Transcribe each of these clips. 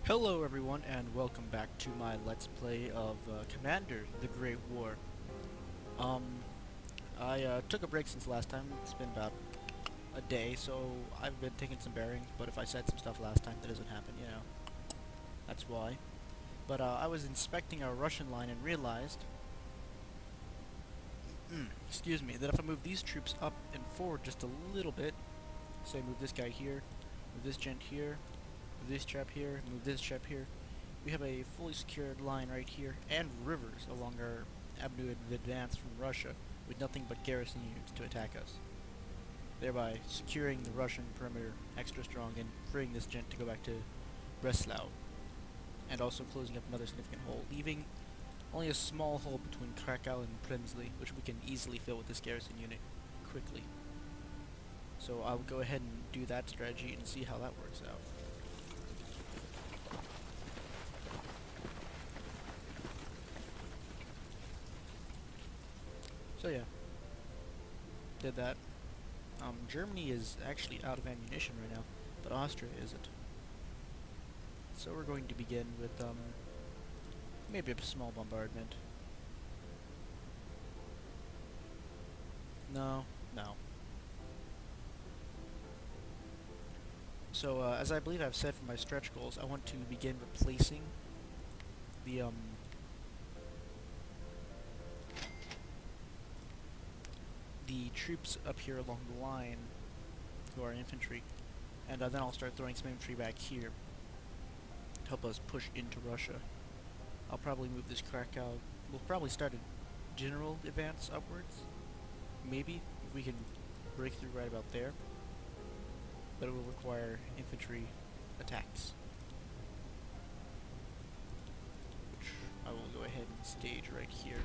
Hello everyone and welcome back to my Let's Play of Commander, the Great War. Um, I took a break since last time. It's been about a day, so I've been taking some bearings, but if I said some stuff last time that doesn't happen, that's why. But I was inspecting our Russian line and realized, excuse me, that if I move these troops up and forward just a little bit, say move this guy here, move this gent here, move this chap here, move this chap here, we have a fully secured line right here, and rivers along our avenue of advance from Russia, with nothing but garrison units to attack us, thereby securing the Russian perimeter extra strong and freeing this gent to go back to Breslau, and also closing up another significant hole, leaving only a small hole between Krakow and Przemysl, which we can easily fill with this garrison unit quickly. So I'll go ahead and do that strategy and see how that works out. So yeah, did that. Germany is actually out of ammunition right now, but Austria isn't. So we're going to begin with maybe a small bombardment. No, no. So as I believe I've said for my stretch goals, I want to begin replacing the troops up here along the line who are infantry, and then I'll start throwing some infantry back here to help us push into Russia. I'll probably move this Krakow. We'll probably start a general advance upwards, maybe, if we can break through right about there, but it will require infantry attacks, which I will go ahead and stage right here.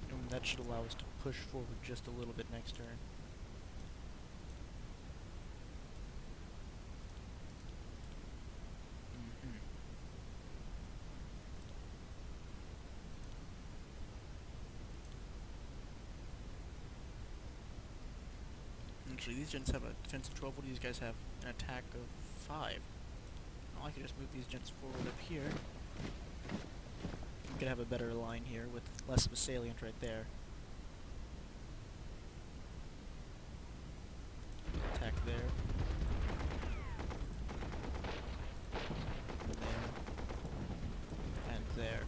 And that should allow us to push forward just a little bit next turn. Actually, these gents have a defense of 12. What do these guys have? An attack of 5. Well, I could just move these gents forward up here. We could have a better line here with less of a salient right there. Attack there. And there. And there.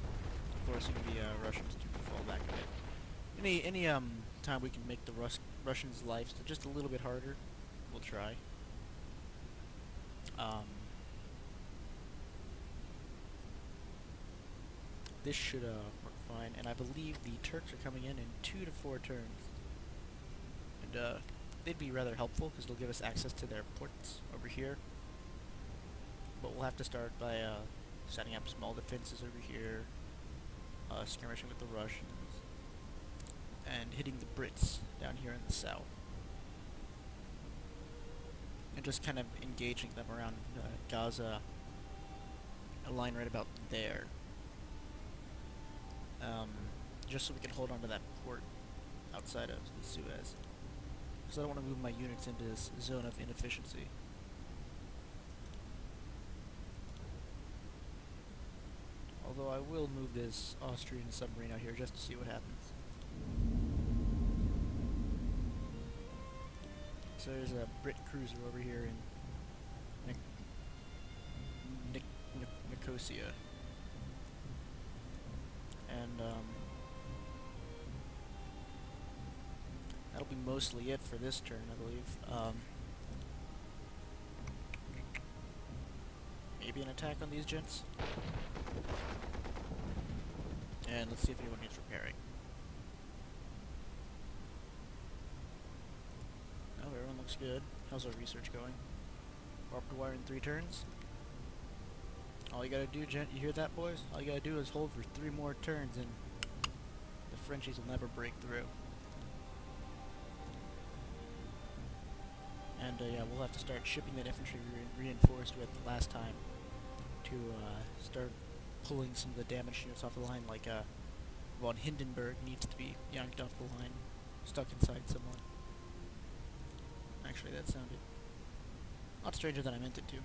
Forcing the Russians to fall back a bit. Any time we can make the Russians' lives just a little bit harder, we'll try. This should work fine, and I believe the Turks are coming in 2 to 4 turns. And they'd be rather helpful because they'll give us access to their ports over here. But we'll have to start by setting up small defenses over here, skirmishing with the Russians, and hitting the Brits down here in the south. And just kind of engaging them around Gaza, a line right about there. Just so we can hold on to that port outside of the Suez. Because I don't want to move my units into this zone of inefficiency. Although I will move this Austrian submarine out here just to see what happens. So there's a Brit cruiser over here in Nicosia. And that'll be mostly it for this turn, I believe. Maybe an attack on these gents. And let's see if anyone needs repairing. Oh, everyone looks good. How's our research going? Barbed wire in 3 turns? All you gotta do, gent, you hear that, boys? All you gotta do is hold for 3 more turns and the Frenchies will never break through. And yeah, we'll have to start shipping that infantry we reinforced with last time to start pulling some of the damaged units off the line, like von Hindenburg needs to be yanked off the line. stuck inside someone. Actually, that sounded a lot stranger than I meant it to.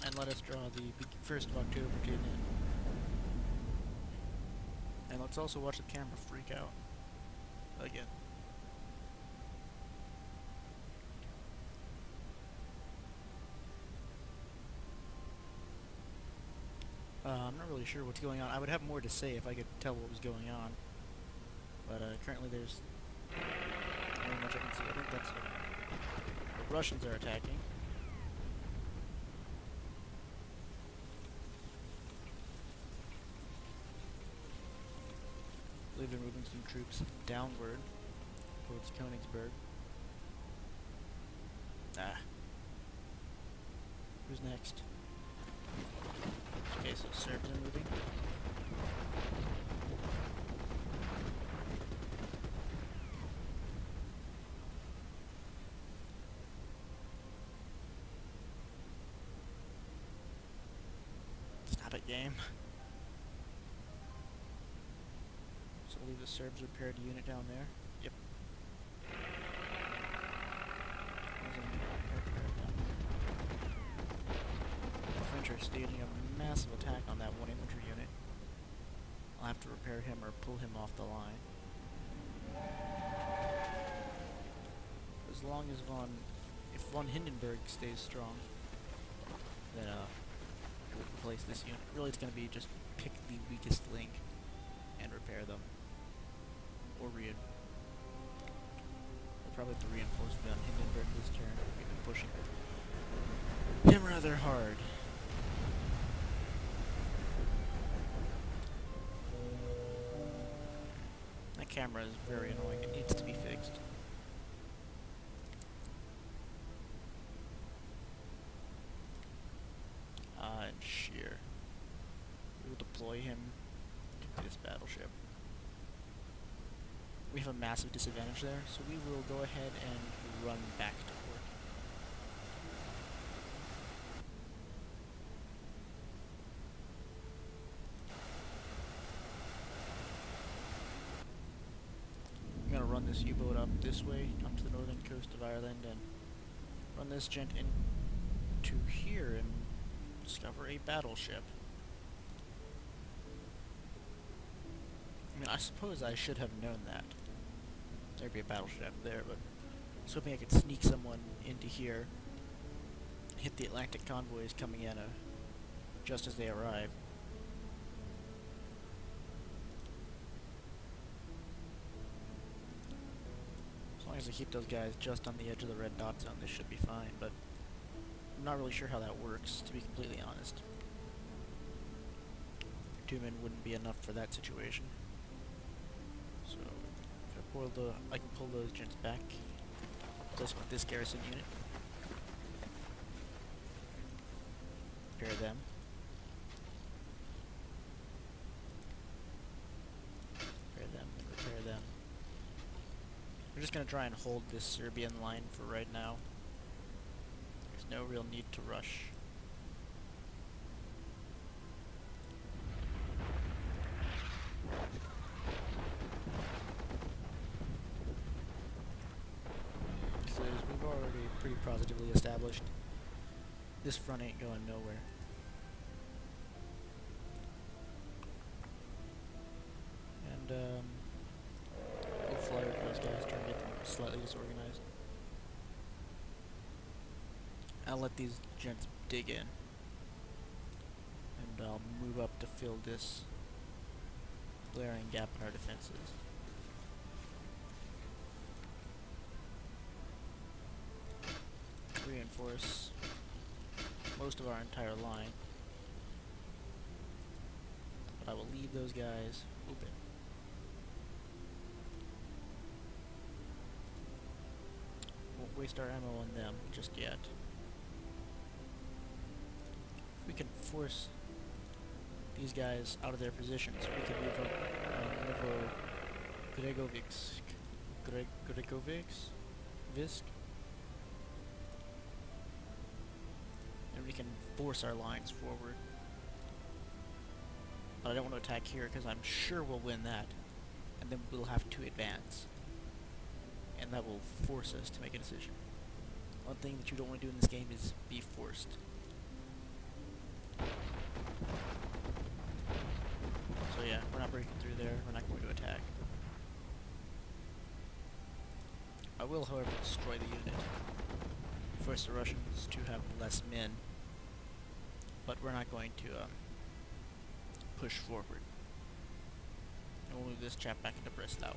And let us draw the 1st of October to an end. And let's also watch the camera freak out. Again. I'm not really sure what's going on. I would have more to say if I could tell what was going on. But currently there's not very much I can see. I think that's the Russians are attacking. I believe they're moving some troops downward towards Königsberg. Who's next? Okay, so Serbs are moving. Stop it, game. So we'll leave the Serbs repaired unit down there. Yep. The French are staging a massive attack on that one infantry unit. I'll have to repair him or pull him off the line. As long as if von Hindenburg stays strong, then we'll replace this unit. Really, it's going to be just pick the weakest link and repair them. Or we'll probably have to reinforce von Hindenburg this turn. We've been pushing him rather hard. That camera is very annoying. It needs to be fixed. And Scheer. We will deploy him to this battleship. We have a massive disadvantage there, so we will go ahead and run back to port. I'm going to run this U-boat up this way, up to the northern coast of Ireland, and run this gent into here and discover a battleship. I mean, I suppose I should have known that. There'd be a battleship there, but I was hoping I could sneak someone into here, hit the Atlantic convoys coming in just as they arrive. As long as I keep those guys just on the edge of the red dot zone, this should be fine, but I'm not really sure how that works, to be completely honest. 2 men wouldn't be enough for that situation. So, if I can pull those gents back, replace with this garrison unit. Repair them. Repair them, and repair them. We're just going to try and hold this Serbian line for right now. There's no real need to rush. So as we've already pretty positively established, this front ain't going nowhere. And we'll fly over those guys, try and get them slightly disorganized. I'll let these gents dig in, and I'll move up to fill this glaring gap in our defenses. Reinforce most of our entire line, but I will leave those guys open. Won't waste our ammo on them just yet. If we can force these guys out of their positions, we can move up Visk, and we can force our lines forward. But I don't want to attack here because I'm sure we'll win that, and then we'll have to advance. and that will force us to make a decision. One thing that you don't want to do in this game is be forced. So yeah, we're not breaking through there, we're not going to attack. I will, however, destroy the unit. Force the Russians to have less men, but we're not going to push forward. And we'll move this chap back into Breslau.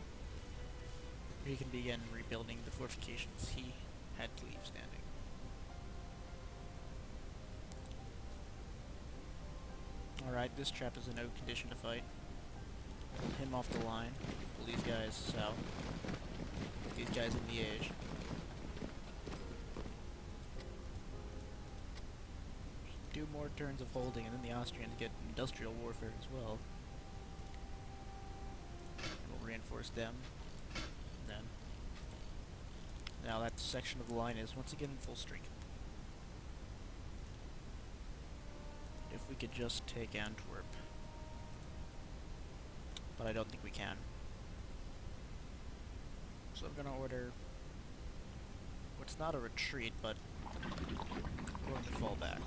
He can begin rebuilding the fortifications he had to leave standing. Alright, this chap is in no condition to fight. Pull him off the line. Pull these guys south. Put these guys in Liège. Do more turns of holding, and then the Austrians get industrial warfare as well. We'll reinforce them. And then now that section of the line is once again in full strength. If we could just take Antwerp. But I don't think we can. So I'm gonna order what's not a retreat, but we're going to fall back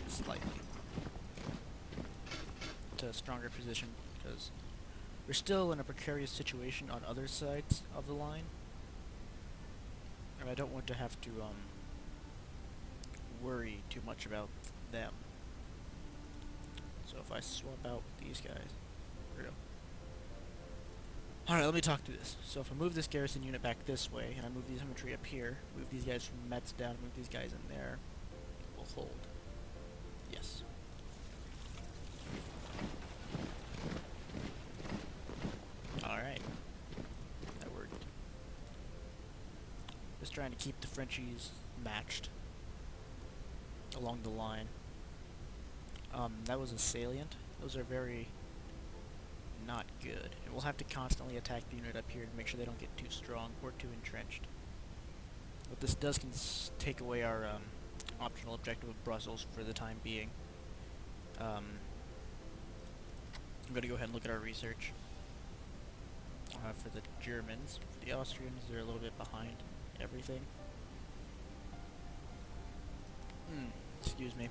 slightly to a stronger position, because we're still in a precarious situation on other sides of the line, and I don't want to have to worry too much about them. So if I swap out these guys, there we go. Alright, let me talk through this. So if I move this garrison unit back this way, and I move these infantry up here, move these guys from Metz down, move these guys in there, we'll hold. Yes. Alright. That worked. Just trying to keep the Frenchies matched along the line. That was a salient. Those are very not good. And we'll have to constantly attack the unit up here to make sure they don't get too strong or too entrenched. But this does take away our optional objective of Brussels for the time being. I'm going to go ahead and look at our research. For the Germans, for the Austrians, they're a little bit behind everything. Excuse me.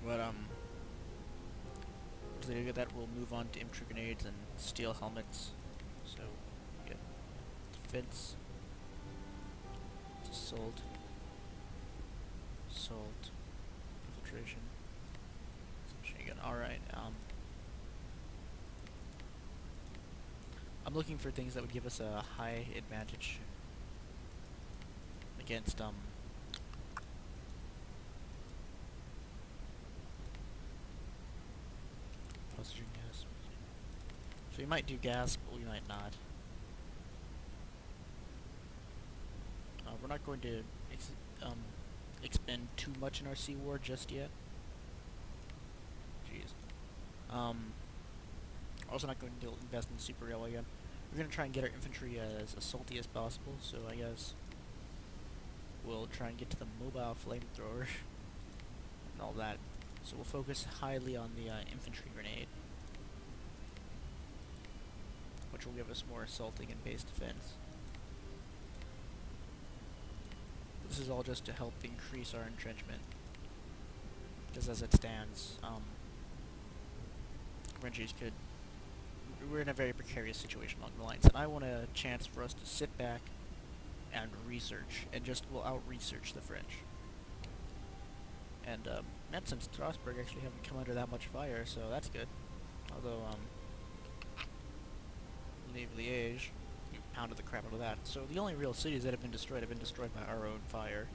But, once they get that, we'll move on to infantry grenades and steel helmets. So, get defense, assault, infiltration, machine gun. Alright, I'm looking for things that would give us a high advantage against, oxygen gas. So we might do gas, but we might not. We're not going to expend too much in our sea war just yet. Jeez. Also not going to invest in super railway yet. We're going to try and get our infantry as assaulty as possible, so I guess we'll try and get to the mobile flamethrower and all that. So we'll focus highly on the infantry grenade, which will give us more assaulting and base defense. This is all just to help increase our entrenchment, because as it stands, Frenchies we're in a very precarious situation along the lines, and I want a chance for us to sit back and research, and we'll out-research the French. And Metz and Strasbourg actually haven't come under that much fire, so that's good. Although, leave Liège, we pounded the crap out of that. So the only real cities that have been destroyed by our own fire.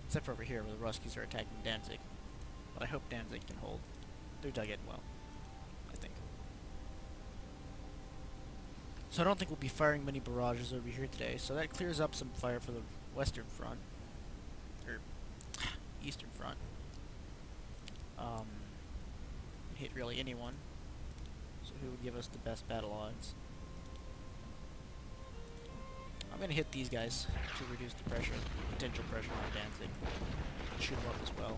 Except for over here, where the Ruskies are attacking Danzig. But I hope Danzig can hold. They're dug in well, I think. So I don't think we'll be firing many barrages over here today, so that clears up some fire for the Western Front. Or Eastern Front. Hit really anyone. So who would give us the best battle odds? I'm gonna hit these guys to reduce the pressure, potential pressure on Danzig. Shoot them up as well.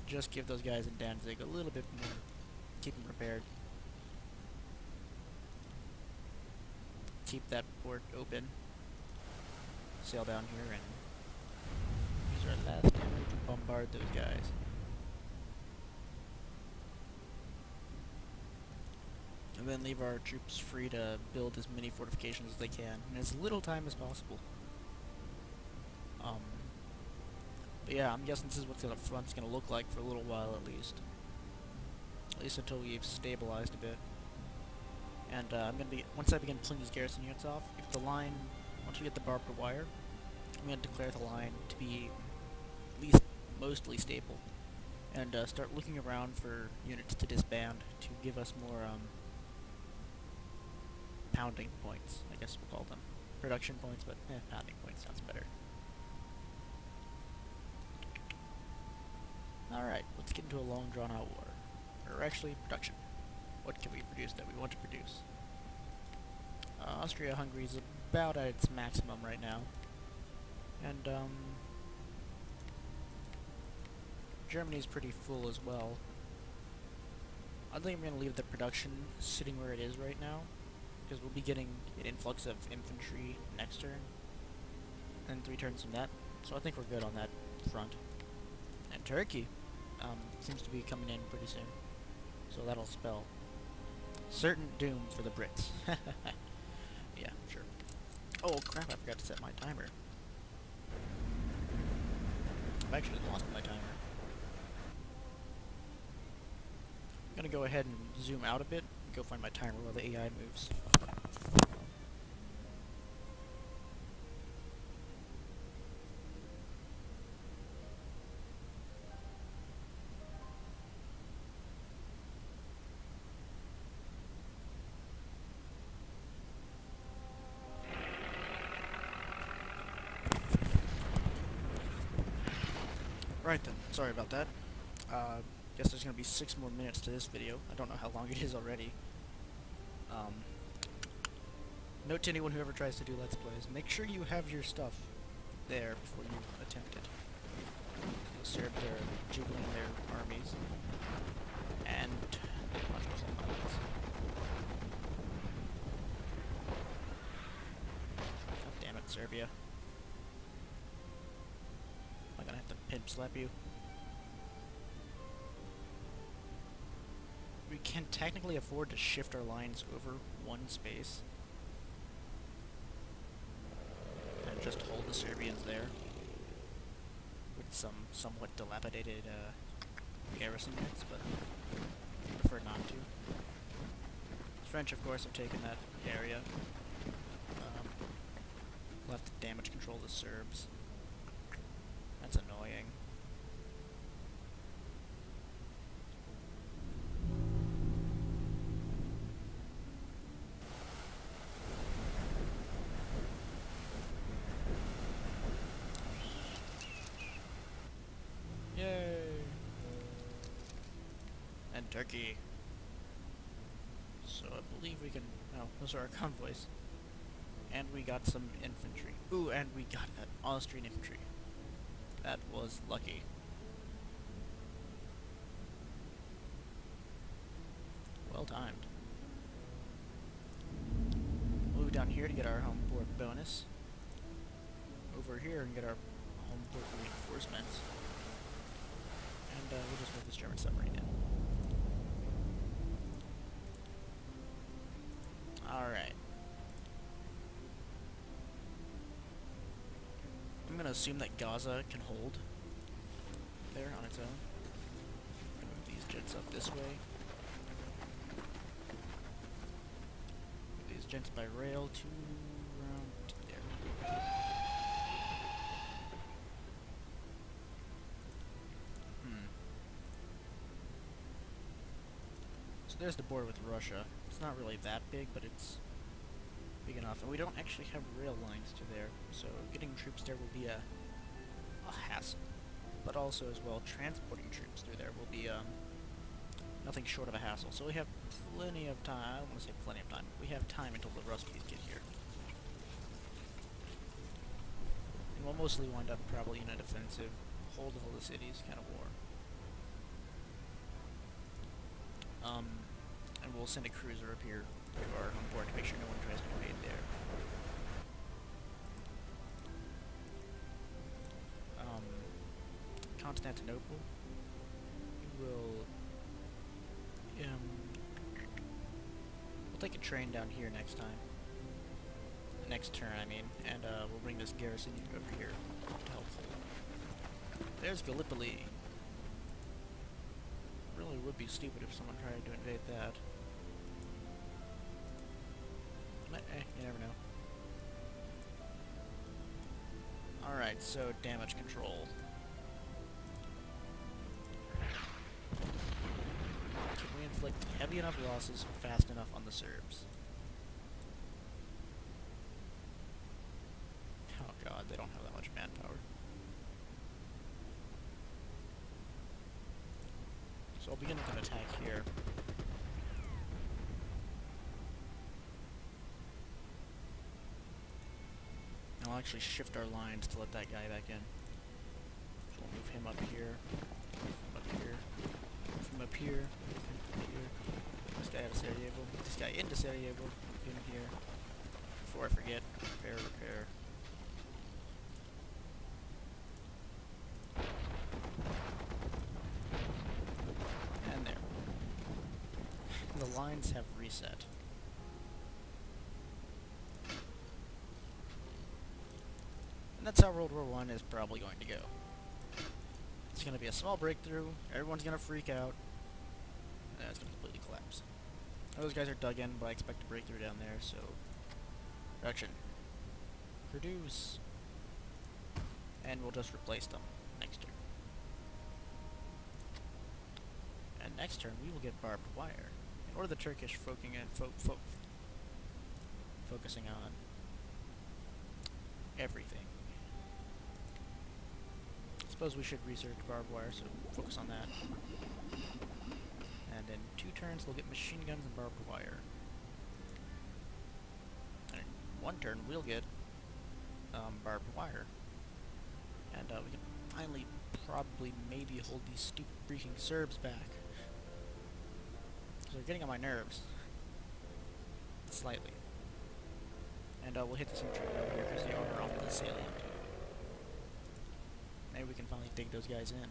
Just give those guys in Danzig a little bit more. Keep them prepared. keep that port open. Sail down here and use our last hammer to bombard those guys. And then leave our troops free to build as many fortifications as they can in as little time as possible. But yeah, I'm guessing this is what the front's gonna look like for a little while at least. At least until we've stabilized a bit. And I'm gonna be, once I begin pulling these garrison units off, if the line, once we get the barbed wire, I'm gonna declare the line to be at least mostly stable. And start looking around for units to disband to give us more pounding points, I guess we'll call them. Production points, but pounding points sounds better. Alright, let's get into a long drawn out war. Or actually, production. What can we produce that we want to produce? Austria-Hungary is about at its maximum right now. And, Germany's pretty full as well. I think I'm going to leave the production sitting where it is right now, because we'll be getting an influx of infantry next turn, and 3 turns from that, so I think we're good on that front. And Turkey seems to be coming in pretty soon, so that'll spell certain doom for the Brits. Yeah, sure. Oh crap, I forgot to set my timer. I've actually lost my timer. I'm gonna go ahead and zoom out a bit and go find my timer while the AI moves. Right then, sorry about that. Guess there's gonna be 6 more minutes to this video. I don't know how long it is already. Note to anyone who ever tries to do Let's Plays, make sure you have your stuff there before you attempt it. The Serbs are jiggling their armies, and they punch us on my legs. God damn it, Serbia. Am I gonna have to pimp slap you? We can technically afford to shift our lines over 1 space. And just hold the Serbians there. With some somewhat dilapidated garrison units, but I prefer not to. The French, of course, have taken that area. We'll have to damage control the Serbs. That's annoying. Yay! And Turkey. So I believe we can... No, those are our convoys. And we got some infantry. Ooh, and we got an Austrian infantry. That was lucky. Well timed. Move down here to get our home port bonus. Over here and get our home port reinforcements. And we'll just move this German submarine in. Alright. I'm gonna assume that Gaza can hold there on its own. I'm gonna move these jets up this way. Move these jets by rail to around there. So there's the border with Russia. It's not really that big, but it's big enough. And we don't actually have rail lines to there, so getting troops there will be a hassle. But also, as well, transporting troops through there will be nothing short of a hassle. So we have plenty of time. I don't want to say plenty of time. We have time until the Ruskies get here. And we'll mostly wind up probably in a defensive, hold of all the cities kind of war. And we'll send a cruiser up here to our home port to make sure no one tries to invade there. Constantinople. We will, we'll take a train down here next time. Next turn, I mean, and we'll bring this garrison over here to help hold. There's Gallipoli. Really would be stupid if someone tried to invade that. But, you never know. Alright, so damage control. Can we inflict heavy enough losses fast enough on the Serbs? Oh god, they don't have that much manpower. So I'll begin with an attack here. I'll actually shift our lines to let that guy back in. So we'll move him up here, move him up here, move him up here, move him up here. This guy out of Sarajevo, move this guy into Sarajevo, move him here. Before I forget, repair. And there. The lines have reset. And that's how World War I is probably going to go. It's going to be a small breakthrough, everyone's going to freak out, and then it's going to completely collapse. Those guys are dug in, but I expect a breakthrough down there, so... Production. Produce. And we'll just replace them next turn. And next turn we will get barbed wire. Or the Turkish focusing on everything. Suppose we should research barbed wire, so focus on that. And in 2 turns, we'll get machine guns and barbed wire. And in 1 turn, we'll get barbed wire. And we can finally, probably, maybe hold these stupid freaking Serbs back. Because they're getting on my nerves. Slightly. And we'll hit this infantry over here because they are on the salient. Maybe we can finally dig those guys in.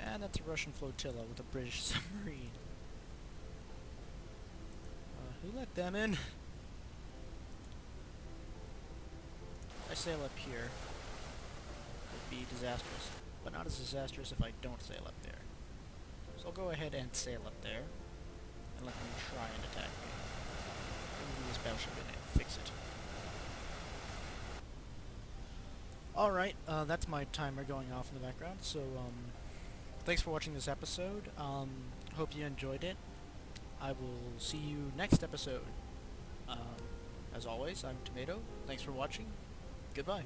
And that's a Russian flotilla with a British submarine. Who let them in? If I sail up here, it would be disastrous. But not as disastrous if I don't sail up there. So I'll go ahead and sail up there, and let them try and attack me. Maybe this battleship and fix it. Alright, that's my timer going off in the background, so, thanks for watching this episode. Hope you enjoyed it. I will see you next episode. As always, I'm Tomato. Thanks for watching. Goodbye.